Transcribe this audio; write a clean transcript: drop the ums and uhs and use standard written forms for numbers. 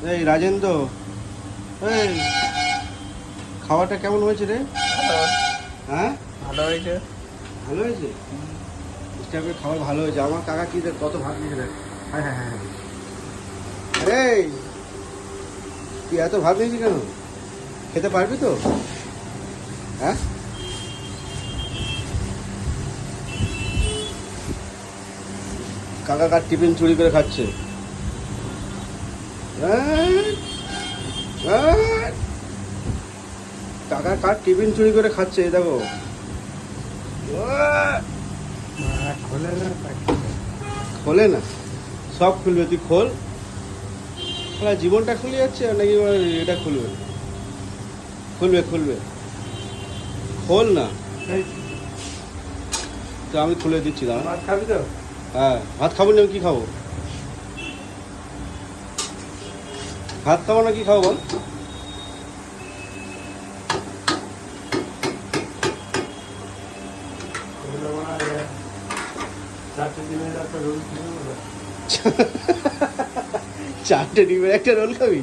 এই রাজেন্দ্র, এই খাওয়াটা কেমন হয়েছে রে? হ্যাঁ, ভালো হয়েছে। ভালো হয়েছে। স্টাফের খাবার ভালো হয়েছে। আমার কাকা কি দেখ কত ভাত নিয়েছে দেখ। হ্যাঁ হ্যাঁ হ্যাঁ। আরে তুই এত ভাত নিয়েছিস কেন? খেতে পারবি তো? হ্যাঁ, কাকা কার টিফিন চুরি করে খাচ্ছে। কাকা কার টিফিন চুরি করে খাচ্ছে, এই দেখো। খোলে না, খোলে না, সব খুলবে, তুই খোল। জীবনটা খুলে যাচ্ছে আর নাকি এটা খুলবে? খুলবে খুলবে, খোল না। তো আমি খুলে দিচ্ছি, দাঁড়া। ভাত খাবি তো? হ্যাঁ, ভাত খাবো না, আমি কি খাবো? ভাত খাবো না কি খাবো বল? চারটে দিনের একটা রোল খেয়ে নেবো। চারটে ডিমের একটা রোল খাবি?